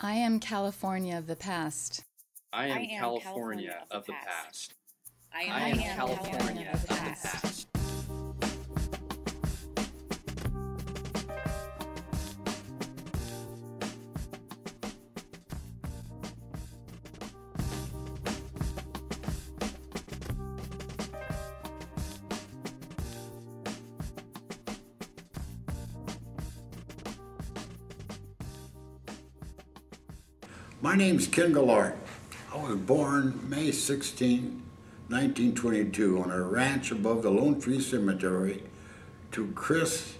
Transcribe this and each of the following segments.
I am California of the past. I am California of the past. I I am California of the past. My name's Ken Goulardt. I was born May 16, 1922 on a ranch above the Lone Tree Cemetery to Chris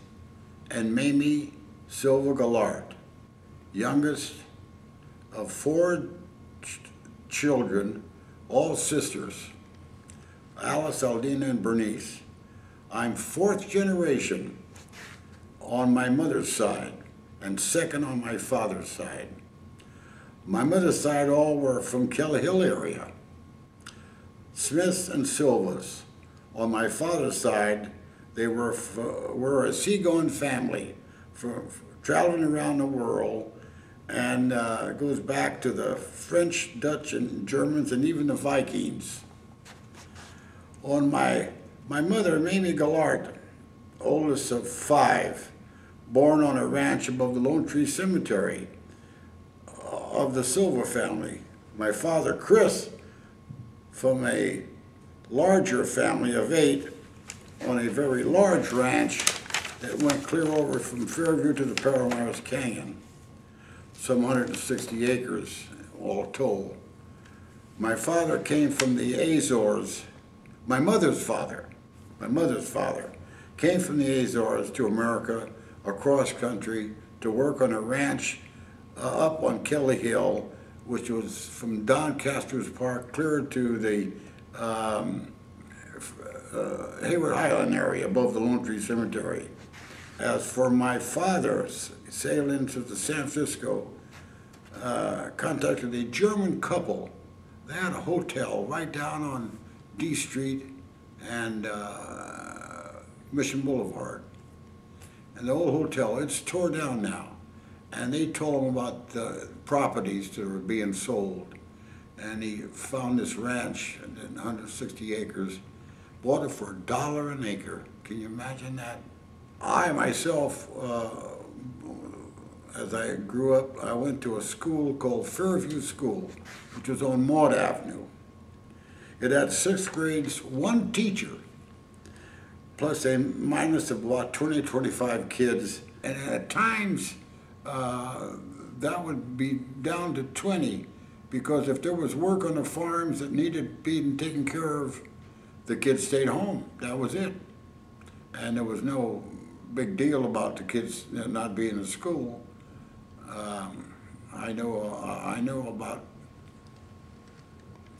and Mamie Silva Goulardt, youngest of four children, all sisters, Alice, Aldina, and Bernice. I'm fourth generation on my mother's side and second on my father's side. My mother's side all were from Kelly Hill area, Smiths and Silvas. On my father's side, they were a seagoing family, traveling around the world, and it goes back to the French, Dutch, and Germans, and even the Vikings. On my mother, Mamie Goulardt, oldest of five, born on a ranch above the Lone Tree Cemetery, of the Silva family. My father, Chris, from a larger family of 8 on a very large ranch that went clear over from Fairview to the Palomares Canyon, some 160 acres all told. My father came from the Azores. My mother's father came from the Azores to America across country to work on a ranch up on Kelly Hill, which was from Doncaster's Park clear to the Hayward Island area above the Lone Tree Cemetery. As for my father, sailing to the San Francisco, contacted a German couple. They had a hotel right down on D Street and Mission Boulevard. And the old hotel, it's tore down now. And they told him about the properties that were being sold. And he found this ranch, 160 acres, bought it for $1 an acre. Can you imagine that? I myself, as I grew up, I went to a school called Fairview School, which was on Maud Avenue. It had 6th grades, 1 teacher, plus a minus of about 20, 25 kids. And at times, that would be down to 20, because if there was work on the farms that needed being taken care of, the kids stayed home. That was it. And there was no big deal about the kids not being in school. I know about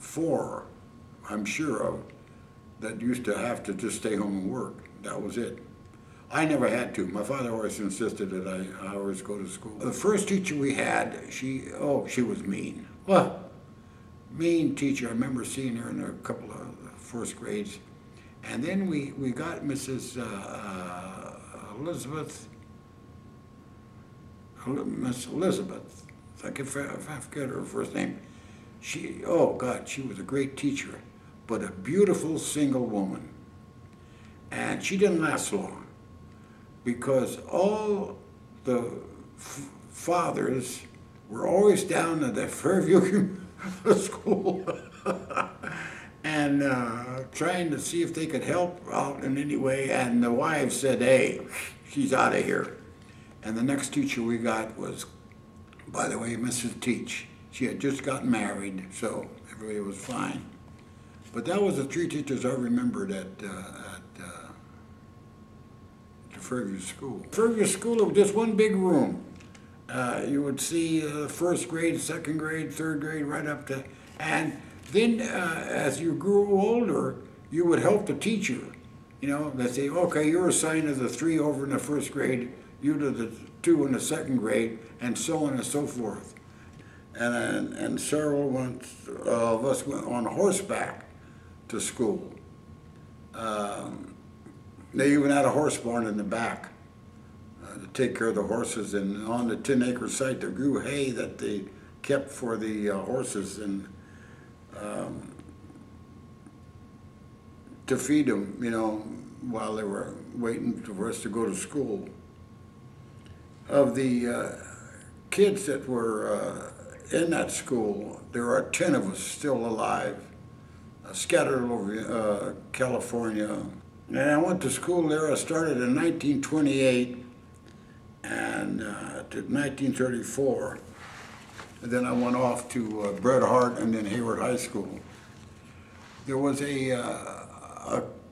4, I'm sure of, that used to have to just stay home and work. That was it. I never had to. My father always insisted that I always go to school. The first teacher we had, she was mean. Well, mean teacher. I remember seeing her in a couple of first grades. And then we got Mrs. Miss Elizabeth. I forget her first name. She was a great teacher, but a beautiful single woman. And she didn't last long, because all the fathers were always down at the Fairview School and trying to see if they could help out in any way, and the wives said, hey, she's out of here. And the next teacher we got was, by the way, Mrs. Teach. She had just gotten married, so everybody was fine. But that was the 3 teachers I remembered at Fairview School. Fairview School was just one big room. You would see 1st grade, 2nd grade, 3rd grade, right up to, and then as you grew older, you would help the teacher. You know, they'd say, okay, you're assigned to the 3 over in the 1st grade, you to the 2 in the 2nd grade, and so on and so forth. And several of us went on horseback to school. They even had a horse barn in the back. to take care of the horses, and on the 10-acre site they grew hay that they kept for the horses and to feed them, you know, while they were waiting for us to go to school. Of the kids that were in that school, there are 10 of us still alive, scattered over California. And I went to school there. I started in 1928 and to 1934. And then I went off to Bret Harte and then Hayward High School. There was a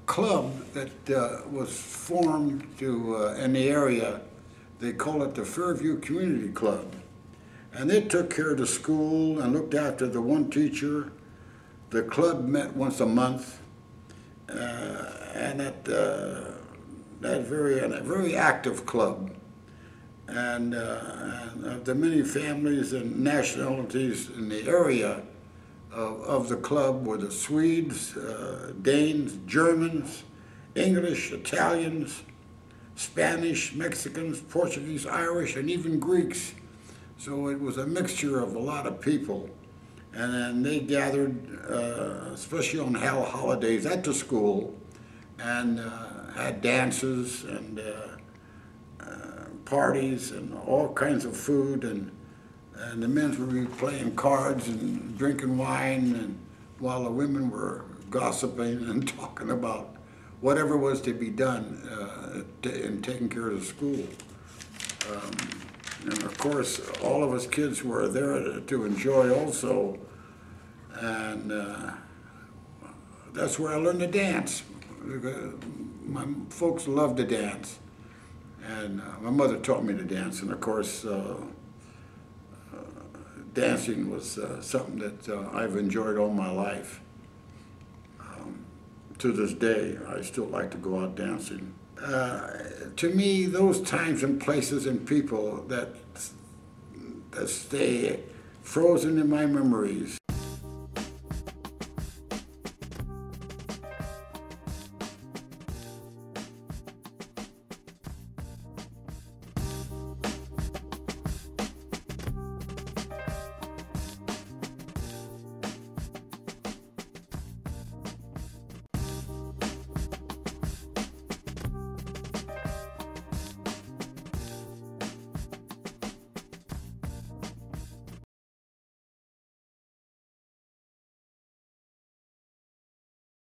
club that was formed in the area. They call it the Fairview Community Club. And they took care of the school and looked after the one teacher. The club met once a month, and a very active club. And of the many families and nationalities in the area of the club were the Swedes, Danes, Germans, English, Italians, Spanish, Mexicans, Portuguese, Irish, and even Greeks. So it was a mixture of a lot of people. And then they gathered, especially on holidays, at the school, and had dances and parties and all kinds of food. And the men would be playing cards and drinking wine, and while the women were gossiping and talking about whatever was to be done in taking care of the school. And of course, all of us kids were there to enjoy also. And that's where I learned to dance. My folks loved to dance. And my mother taught me to dance. And of course, dancing was something that I've enjoyed all my life. To this day, I still like to go out dancing. To me, those times and places and people that stay frozen in my memories